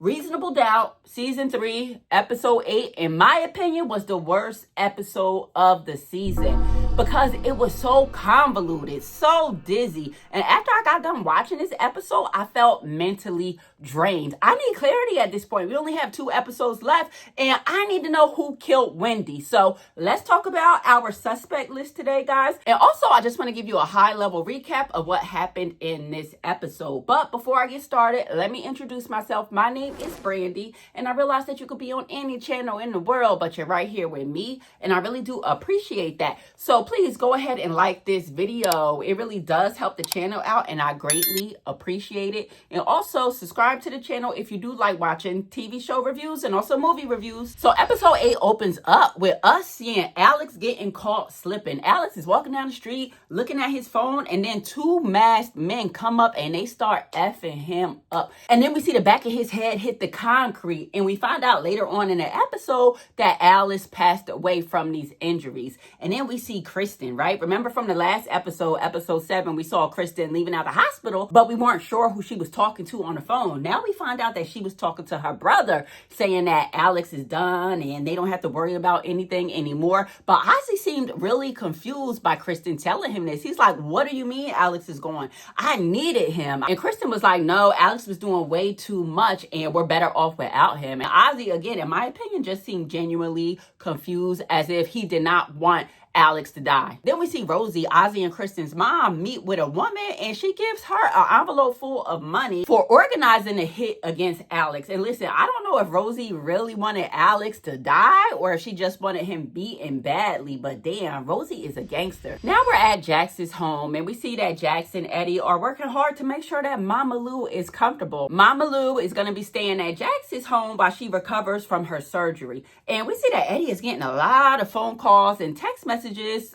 Reasonable Doubt, Season 3, Episode 8, in my opinion, was the worst episode of the season because it was so convoluted, so dizzy. And after I got done watching this episode, I felt mentally drained. I need clarity at this point. We only have 2 episodes left, and I need to know who killed Wendy. So let's talk about our suspect list today, guys. And also, I just want to give you a high-level recap of what happened in this episode. But before I get started, let me introduce myself. My name is Brandi, and I realize that you could be on any channel in the world, but you're right here with me, and I really do appreciate that. So please go ahead and like this video. It really does help the channel out, and I greatly appreciate it. And also subscribe to the channel if you do like watching TV show reviews and also movie reviews. So episode 8 opens up with us seeing Alex getting caught slipping. Alex is walking down the street looking at his phone, and then 2 masked men come up and they start effing him up. And then we see the back of his head hit the concrete, and we find out later on in the episode that Alice passed away from these injuries. And then we see Kristen, right? Remember from the last episode, episode 7, we saw Kristen leaving out the hospital, but we weren't sure who she was talking to on the phone. Now we find out that she was talking to her brother, saying that Alex is done and they don't have to worry about anything anymore. But Ozzie seemed really confused by Kristen telling him this. He's like, what do you mean Alex is gone? I needed him. And Kristen was like, no, Alex was doing way too much and we're better off without him. And Ozzie, again, in my opinion, just seemed genuinely confused, as if he did not want Alex to die. Then we see Rosie, Ozzie and Kristen's mom, meet with a woman, and she gives her an envelope full of money for organizing a hit against Alex. And listen, I don't know if Rosie really wanted Alex to die or if she just wanted him beaten badly, but damn, Rosie is a gangster. Now we're at Jax's home, and we see that Jax and Eddie are working hard to make sure that Mama Lou is comfortable. Mama Lou is going to be staying at Jax's home while she recovers from her surgery. And we see that Eddie is getting a lot of phone calls and text messages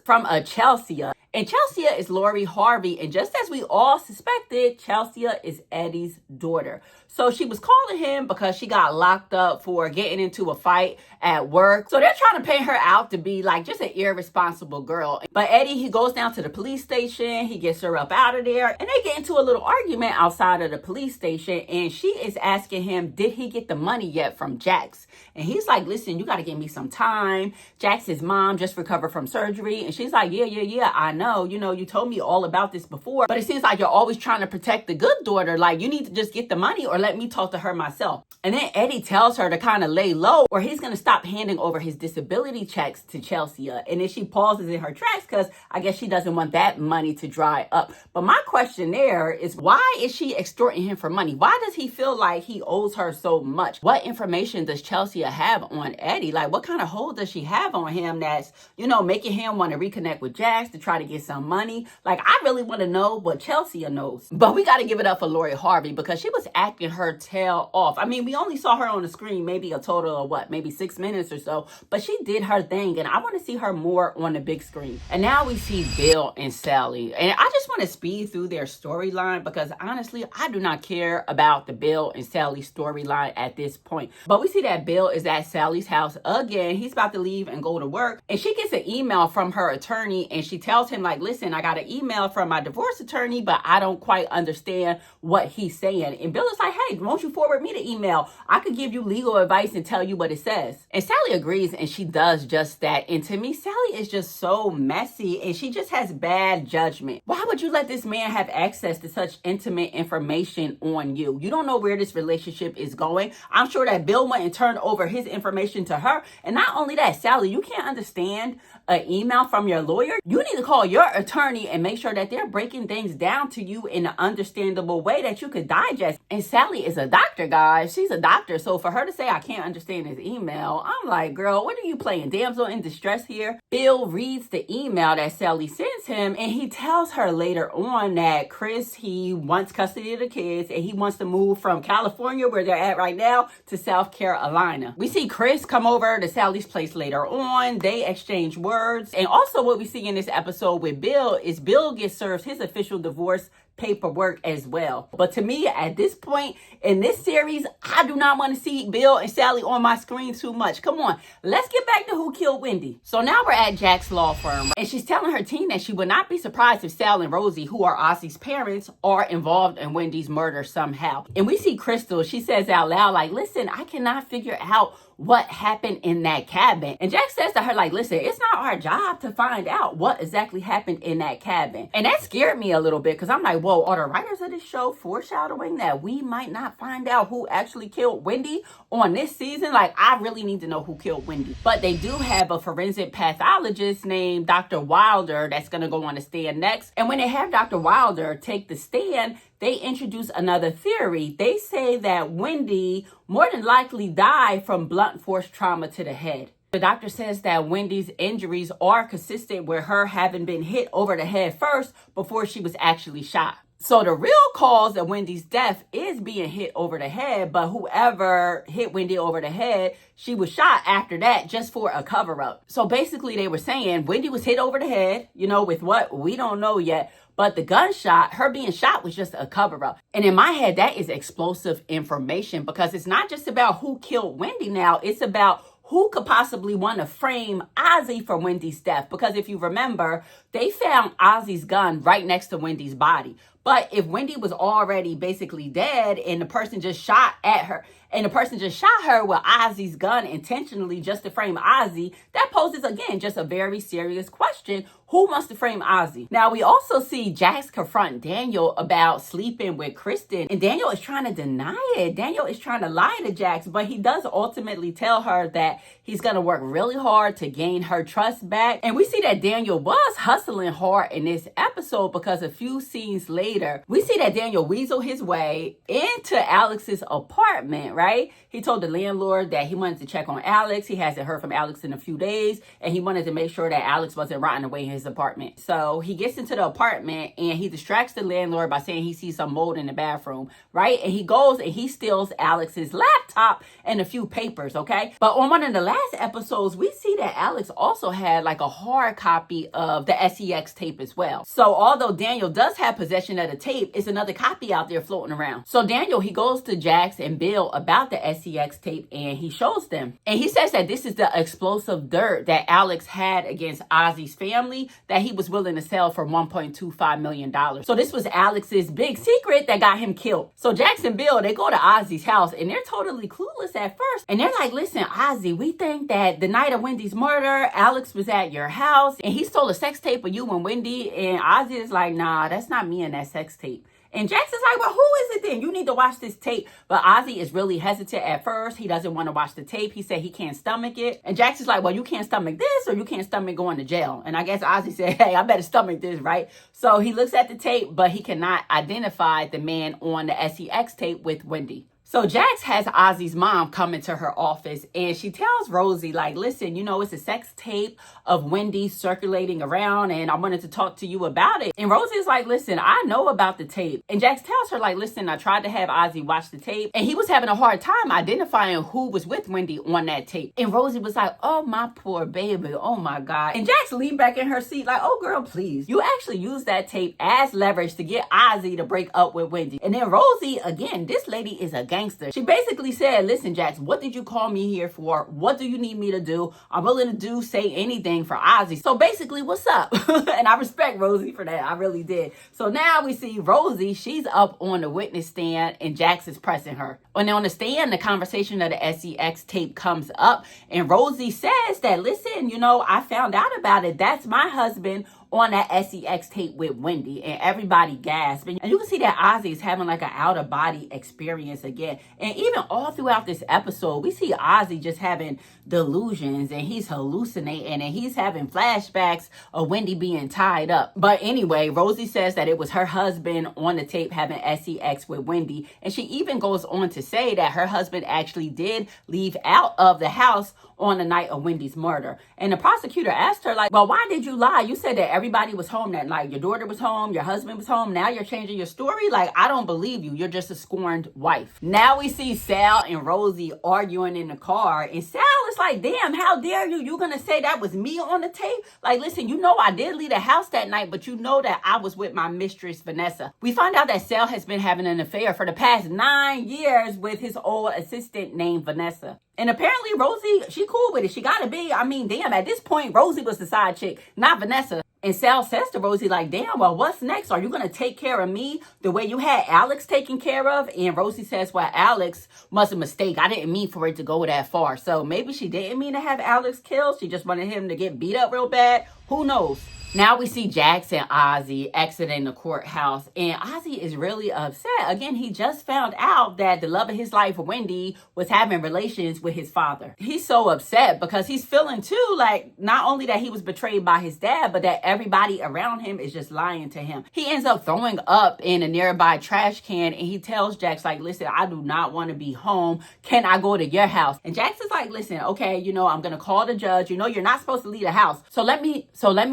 from a Chelsea. And Chelsea is Lori Harvey. And just as we all suspected, Chelsea is Eddie's daughter. So she was calling him because she got locked up for getting into a fight at work. So they're trying to paint her out to be like just an irresponsible girl. But Eddie, he goes down to the police station. He gets her up out of there. And they get into a little argument outside of the police station. And she is asking him, did he get the money yet from Jax? And he's like, listen, you got to give me some time. Jax's mom just recovered from surgery. And she's like, yeah, I know. You know, you told me all about this before. But it seems like you're always trying to protect the good daughter. Like, you need to just get the money or let me talk to her myself. And then Eddie tells her to kind of lay low, or he's going to stop handing over his disability checks to Chelsea. And then she pauses in her tracks because I guess she doesn't want that money to dry up. But my question there is, why is she extorting him for money? Why does he feel like he owes her so much? What information does Chelsea have on Eddie? Like, what kind of hold does she have on him that's, you know, making him want to reconnect with Jax to try to get some money? Like, I really want to know what Chelsea knows. But we got to give it up for Lori Harvey because she was acting her tail off. I mean, we only saw her on the screen maybe a total of what, maybe 6 minutes or so, but she did her thing, and I want to see her more on the big screen. And now we see Bill and Sally, and I just want to speed through their storyline because honestly, I do not care about the Bill and Sally storyline at this point. But we see that Bill is at Sally's house again. He's about to leave and go to work, and she gets an email from her attorney, and she tells him like, listen, I got an email from my divorce attorney, but I don't quite understand what he's saying. And Bill is like, hey, won't you forward me the email? I could give you legal advice and tell you what it says. And Sally agrees, and she does just that. And to me, Sally is just so messy, and she just has bad judgment. Why would you let this man have access to such intimate information on you? You don't know where this relationship is going. I'm sure that Bill went and turned over his information to her. And not only that, Sally, you can't understand an email from your lawyer. You need to call your attorney and make sure that they're breaking things down to you in an understandable way that you could digest. And Sally is a doctor, guys. She's a doctor. So for her to say, I can't understand his email, I'm like, girl, what are you playing? Damsel in distress here? Bill reads the email that Sally sends him, and he tells her later on that Chris, he wants custody of the kids, and he wants to move from California, where they're at right now, to South Carolina. We see Chris come over to Sally's place later on. They exchange words. And also what we see in this episode with Bill is Bill gets served his official divorce paperwork as well. But to me, at this point in this series, I do not want to see Bill and Sally on my screen too much. Come on, let's get back to who killed Wendy. So now we're at Jax law firm, and she's telling her team that she would not be surprised if Sal and Rosie, who are Ozzie's parents, are involved in Wendy's murder somehow. And we see Crystal, she says out loud, like, listen, I cannot figure out what happened in that cabin. And Jax says to her, like, listen, it's not our job to find out what exactly happened in that cabin. And that scared me a little bit, because I'm like, whoa, are the writers of this show foreshadowing that we might not find out who actually killed Wendy on this season? Like, I really need to know who killed Wendy. But they do have a forensic pathologist named Dr. Wilder that's going to go on the stand next. And when they have Dr. Wilder take the stand, they introduce another theory. They say that Wendy more than likely died from blunt force trauma to the head. The doctor says that Wendy's injuries are consistent with her having been hit over the head first before she was actually shot. So the real cause of Wendy's death is being hit over the head, but whoever hit Wendy over the head, she was shot after that just for a cover-up. So basically they were saying Wendy was hit over the head, with what? We don't know yet. But the gunshot, her being shot, was just a cover-up. And in my head, that is explosive information, because it's not just about who killed Wendy now. It's about who could possibly want to frame Ozzie for Wendy's death. Because if you remember, they found Ozzie's gun right next to Wendy's body. But if Wendy was already basically dead and the person just shot at her, and the person just shot her with Ozzie's gun intentionally just to frame Ozzie, that poses, again, just a very serious question. Who wants to frame Ozzie? Now, we also see Jax confront Daniel about sleeping with Kristen, and Daniel is trying to deny it. Daniel is trying to lie to Jax, but he does ultimately tell her that he's going to work really hard to gain her trust back. And we see that Daniel was hustling hard in this episode, because a few scenes later, we see that Daniel weaseled his way into Alex's apartment, right? He told the landlord that he wanted to check on Alex. He hasn't heard from Alex in a few days, and he wanted to make sure that Alex wasn't rotting away in his apartment. So he gets into the apartment and he distracts the landlord by saying he sees some mold in the bathroom, right? And he goes and he steals Alex's laptop and a few papers, okay? But on one of the last episodes, we see that Alex also had like a hard copy of the SEX tape as well. So although Daniel does have possession of the tape, it's another copy out there floating around. So Daniel, he goes to Jax and Bill about the SEX tape and he shows them. And he says that this is the explosive dirt that Alex had against Ozzie's family that he was willing to sell for $1.25 million. So this was Alex's big secret that got him killed. So Jax and Bill, they go to Ozzie's house and they're totally clueless at first. And they're like, listen, Ozzie, we think that the night of Wendy's murder, Alex was at your house and he stole a sex tape of you and Wendy. And Ozzie is like, nah, that's not me and that sex tape. And Jax is like, well, who is it then? You need to watch this tape. But Ozzie is really hesitant at first. He doesn't want to watch the tape. He said he can't stomach it. And Jax is like, well, you can't stomach this or you can't stomach going to jail. And I guess Ozzie said, hey, I better stomach this, right? So he looks at the tape, but he cannot identify the man on the SEX tape with Wendy. So Jax has Ozzie's mom come into her office and she tells Rosie, like, listen, it's a sex tape of Wendy circulating around and I wanted to talk to you about it. And Rosie is like, listen, I know about the tape. And Jax tells her, like, listen, I tried to have Ozzie watch the tape and he was having a hard time identifying who was with Wendy on that tape. And Rosie was like, oh, my poor baby. Oh, my God. And Jax leaned back in her seat like, oh, girl, please. You actually used that tape as leverage to get Ozzie to break up with Wendy. And then Rosie, again, this lady is a gangster. She basically said, listen, Jax, what did you call me here for? What do you need me to do? I'm willing to say anything for Ozzie. So basically, what's up? And I respect Rosie for that. I really did. So now we see Rosie, she's up on the witness stand and Jax is pressing her. And on the stand, the conversation of the SEX tape comes up and Rosie says that, listen, I found out about it. That's my husband on that SEX tape with Wendy, and everybody gasped. And you can see that Ozzie is having like an out-of-body experience again. And even all throughout this episode, we see Ozzie just having delusions and he's hallucinating and he's having flashbacks of Wendy being tied up. But anyway, Rosie says that it was her husband on the tape having SEX with Wendy. And she even goes on to say that her husband actually did leave out of the house on the night of Wendy's murder. And the prosecutor asked her, like, well, why did you lie? You said that everybody was home that night. Your daughter was home. Your husband was home. Now you're changing your story? Like, I don't believe you. You're just a scorned wife. Now we see Sal and Rosie arguing in the car. And Sal is was like, damn, how dare you? You're going to say that was me on the tape? Like, listen, you know I did leave the house that night, but you know that I was with my mistress, Vanessa. We find out that Sal has been having an affair for the past 9 years with his old assistant named Vanessa. And apparently Rosie, she cool with it. She gotta be. I mean, damn, at this point, Rosie was the side chick, not Vanessa. And Sal says to Rosie, like, damn, well, what's next? Are you going to take care of me the way you had Alex taken care of? And Rosie says, well, Alex must have mistake. I didn't mean for it to go that far. So maybe she didn't mean to have Alex killed. She just wanted him to get beat up real bad. Who knows? Now we see Jax and Ozzie exiting the courthouse, and Ozzie is really upset. Again, he just found out that the love of his life, Wendy, was having relations with his father. He's so upset because he's feeling too like not only that he was betrayed by his dad, but that everybody around him is just lying to him. He ends up throwing up in a nearby trash can, and he tells Jax, like, listen, I do not want to be home. Can I go to your house? And Jax is like, listen, okay, I'm going to call the judge. You're not supposed to leave the house. So let me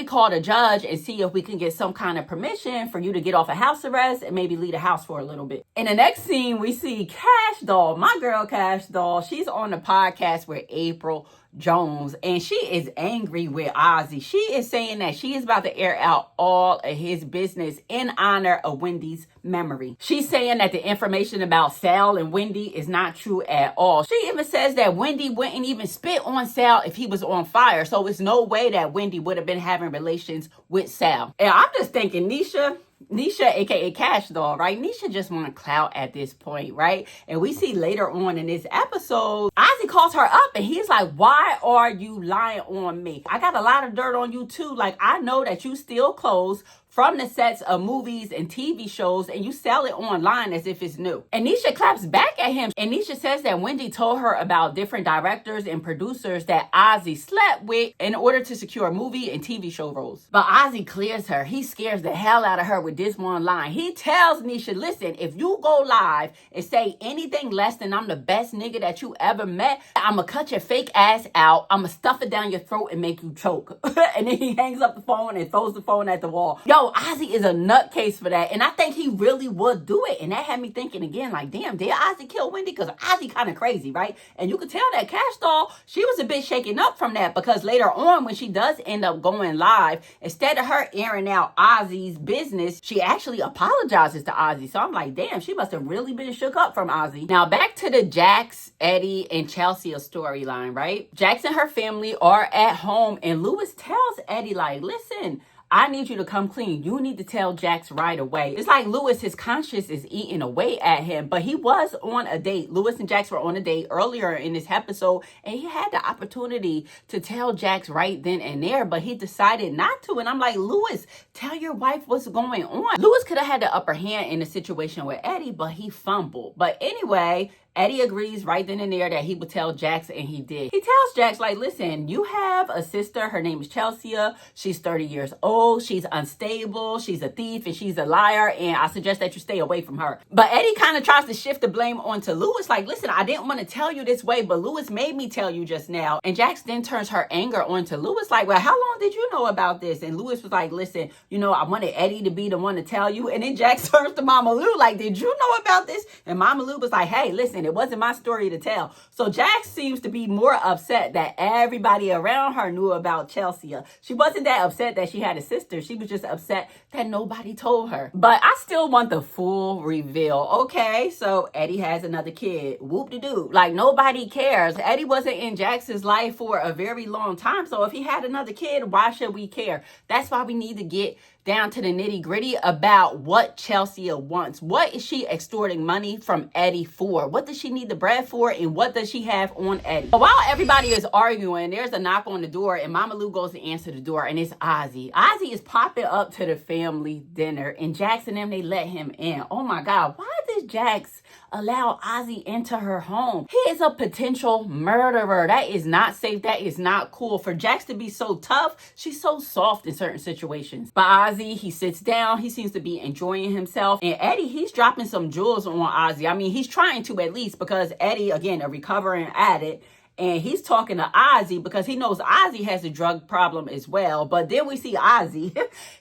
call the judge and see if we can get some kind of permission for you to get off a house arrest and maybe leave the house for a little bit. In the next scene, we see Cash Doll, my girl Cash Doll. She's on the podcast with April Jones, and she is angry with Ozzie. She is saying that she is about to air out all of his business in honor of Wendy's memory. She's saying that the information about Sal and Wendy is not true at all. She even says that Wendy wouldn't even spit on Sal if he was on fire. So it's no way that Wendy would have been having relations with Sal. And I'm just thinking, Nisha, aka Cash Doll, right? Nisha just want clout at this point, right? And we see later on in this episode, Ozzie calls her up and he's like, why are you lying on me? I got a lot of dirt on you too. Like, I know that you steal clothes from the sets of movies and TV shows and you sell it online as if it's new. And Nisha claps back at him. And Nisha says that Wendy told her about different directors and producers that Ozzie slept with in order to secure movie and TV show roles. But Ozzie clears her. He scares the hell out of her with this one line. He tells Nisha, listen, if you go live and say anything less than I'm the best nigga that you ever met, I'ma cut your fake ass out. I'ma stuff it down your throat and make you choke. And then he hangs up the phone and throws the phone at the wall. Yo, Ozzie is a nutcase for that. And I think he really would do it. And that had me thinking again, like, damn, did Ozzie kill Wendy? Because Ozzie kind of crazy, right? And you could tell that Cash Doll, she was a bit shaken up from that because later on when she does end up going live, instead of her airing out Ozzie's business, she actually apologizes to Ozzie. So I'm like, damn, she must have really been shook up from Ozzie. Now back to the Jax, Eddie, and Chelsea storyline, right? Jax and her family are at home and Lewis tells Eddie, like, listen, I need you to come clean. You need to tell Jax right away. It's like Lewis, his conscience is eating away at him, but he was on a date. Lewis and Jax were on a date earlier in this episode, and he had the opportunity to tell Jax right then and there, but he decided not to. And I'm like, Lewis, tell your wife what's going on. Lewis could have had the upper hand in the situation with Eddie, but he fumbled. But anyway, Eddie agrees right then and there that he would tell Jax, and he did. He tells Jax, like, listen, you have a sister. Her name is Chelsea. She's 30 years old. She's unstable. She's a thief, and she's a liar, and I suggest that you stay away from her. But Eddie kind of tries to shift the blame onto Lewis, like, listen, I didn't want to tell you this way, but Lewis made me tell you just now. And Jax then turns her anger onto Lewis, like, well, how long did you know about this? And Lewis was like, listen, I wanted Eddie to be the one to tell you. And then Jax turns to Mama Lou, like, did you know about this? And Mama Lou was like, hey, listen, it wasn't my story to tell. So Jax seems to be more upset that everybody around her knew about Chelsea. She wasn't that upset that she had a sister. She was just upset that nobody told her. But I still want the full reveal. Okay, so Eddie has another kid. Whoop-de-doo. Like, nobody cares. Eddie wasn't in Jax's life for a very long time. So if he had another kid, why should we care? That's why we need to get down to the nitty gritty about what Chelsea wants. What is she extorting money from Eddie for? What does she need the bread for? And what does she have on Eddie? But while everybody is arguing, there's a knock on the door and Mama Lou goes to answer the door and it's Ozzie. Ozzie is popping up to the family dinner and Jax and them, they let him in. Oh my God, why does Jax allow Ozzie into her home? He is a potential murderer. That is not safe. That is not cool. For Jax to be so tough, she's so soft in certain situations. But Ozzie, he sits down. He seems to be enjoying himself. And Eddie, he's dropping some jewels on Ozzie. I mean, he's trying to at least because Eddie, again, a recovering addict. and he's talking to Ozzie because he knows Ozzie has a drug problem as well. But then we see Ozzie,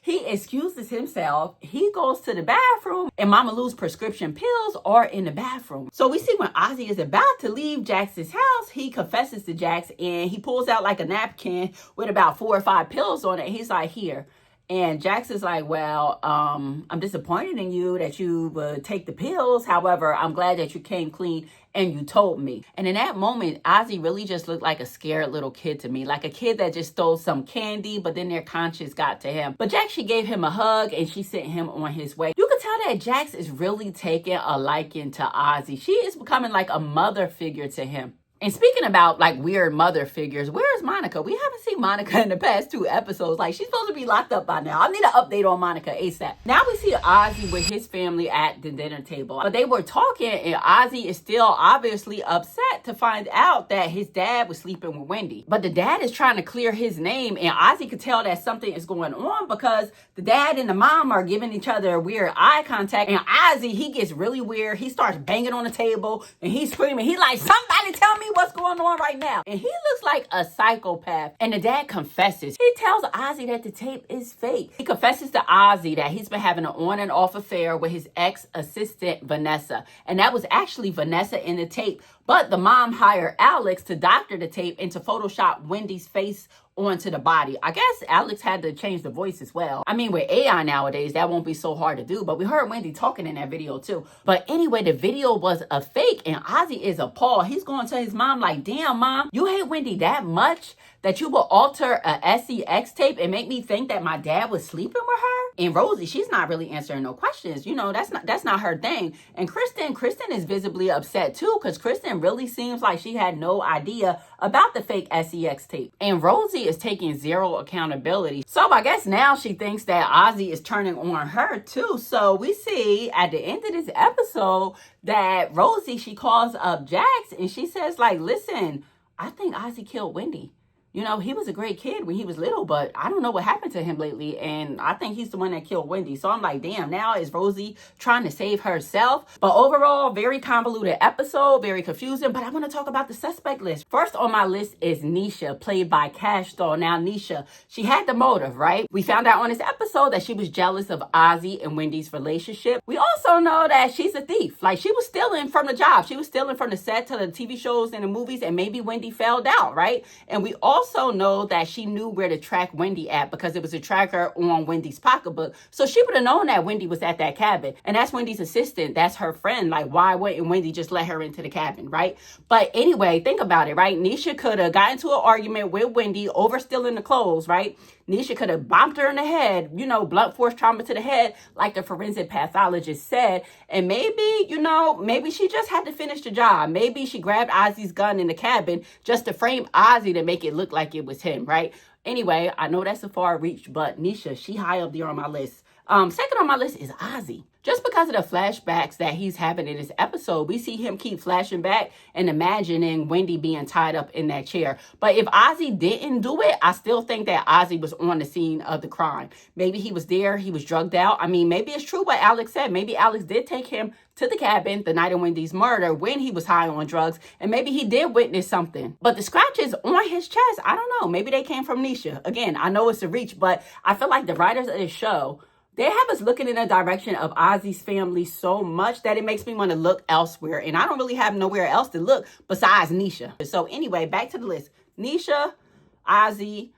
he excuses himself. He goes to the bathroom, and Mama Lou's prescription pills are in the bathroom. So we see when Ozzie is about to leave Jax's house, he confesses to Jax, and he pulls out like a napkin with about 4 or 5 pills on it. He's like, here. And Jax is like, well, I'm disappointed in you that you would take the pills. However, I'm glad that you came clean and you told me. And in that moment, Ozzie really just looked like a scared little kid to me. Like a kid that just stole some candy, but then their conscience got to him. But Jax, she gave him a hug and she sent him on his way. You can tell that Jax is really taking a liking to Ozzie. She is becoming like a mother figure to him. And speaking about like weird mother figures, where is Monica? We haven't seen Monica in the past 2 episodes. Like, she's supposed to be locked up by now. I need an update on Monica ASAP. Now we see Ozzie with his family at the dinner table. But they were talking, and Ozzie is still obviously upset to find out that his dad was sleeping with Wendy. But the dad is trying to clear his name, and Ozzie could tell that something is going on because the dad and the mom are giving each other weird eye contact. And Ozzie, he gets really weird. He starts banging on the table, and he's screaming. He's like, somebody tell me what's going on right now. And he looks like a psychopath. And the dad confesses. He tells Ozzie that the tape is fake. He confesses to Ozzie that he's been having an on and off affair with his ex-assistant, Vanessa. And that was actually Vanessa in the tape. But the mom hired Alex to doctor the tape and to Photoshop Wendy's face onto the body. I guess Alex had to change the voice as well. I mean, with AI nowadays, that won't be so hard to do. But we heard Wendy talking in that video too. But anyway, the video was a fake, and Ozzie is appalled. He's going to his mom like, damn, mom, you hate Wendy that much that you will alter a SEX tape and make me think that my dad was sleeping with her? And Rosie, she's not really answering no questions. You know, that's not her thing. And Kristen is visibly upset too, because Kristen really seems like she had no idea about the fake SEX tape. And Rosie is taking zero accountability. So I guess now she thinks that Ozzie is turning on her too. So we see at the end of this episode that Rosie, she calls up Jax and she says like, listen, I think Ozzie killed Wendy. You know, he was a great kid when he was little, but I don't know what happened to him lately. And I think he's the one that killed Wendy. So I'm like, damn, now is Rosie trying to save herself? But overall, very convoluted episode, very confusing. But I want to talk about the suspect list. First on my list is Nisha, played by Cash Doll. Now, Nisha, she had the motive, right? We found out on this episode that she was jealous of Ozzie and Wendy's relationship. We also know that she's a thief. Like, she was stealing from the job. She was stealing from the set to the TV shows and the movies. And maybe Wendy found out, right? And we also know that she knew where to track Wendy at because it was a tracker on Wendy's pocketbook. So she would have known that Wendy was at that cabin. And that's Wendy's assistant. That's her friend. Like, why wouldn't Wendy just let her into the cabin, right? But anyway, think about it, right? Nisha could have got into an argument with Wendy over stealing the clothes, right? Nisha could have bombed her in the head, you know, blunt force trauma to the head, like the forensic pathologist said. And maybe, you know, maybe she just had to finish the job. Maybe she grabbed Ozzie's gun in the cabin just to frame Ozzie to make it look like it was him, right? Anyway, I know that's a far reach, but Nisha, she high up there on my list. Second on my list is Ozzie. Just because of the flashbacks that he's having in this episode, we see him keep flashing back and imagining Wendy being tied up in that chair. But if Ozzie didn't do it, I still think that Ozzie was on the scene of the crime. Maybe he was there, he was drugged out. I mean, maybe it's true what Alex said. Maybe Alex did take him to the cabin the night of Wendy's murder when he was high on drugs, and maybe he did witness something. But the scratches on his chest, I don't know. Maybe they came from Nisha. Again, I know it's a reach, but I feel like the writers of this show, they have us looking in the direction of Ozzie's family so much that it makes me want to look elsewhere. And I don't really have nowhere else to look besides Nisha. So anyway, back to the list. Nisha, Ozzie.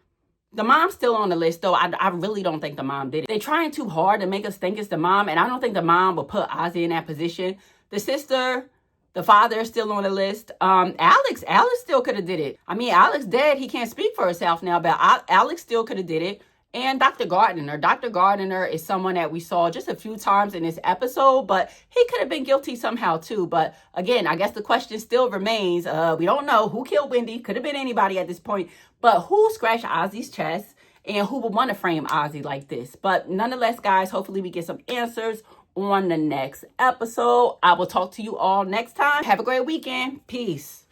The mom's still on the list, though. I really don't think the mom did it. They're trying too hard to make us think it's the mom, and I don't think the mom will put Ozzie in that position. The sister, the father is still on the list. Alex still could have did it. I mean, Alex dead. He can't speak for himself now, but Alex still could have did it. And Dr. Gardner. Dr. Gardner is someone that we saw just a few times in this episode, but he could have been guilty somehow too. But again, I guess the question still remains. We don't know who killed Wendy. Could have been anybody at this point. But who scratched Ozzie's chest and who would want to frame Ozzie like this? But nonetheless, guys, hopefully we get some answers on the next episode. I will talk to you all next time. Have a great weekend. Peace.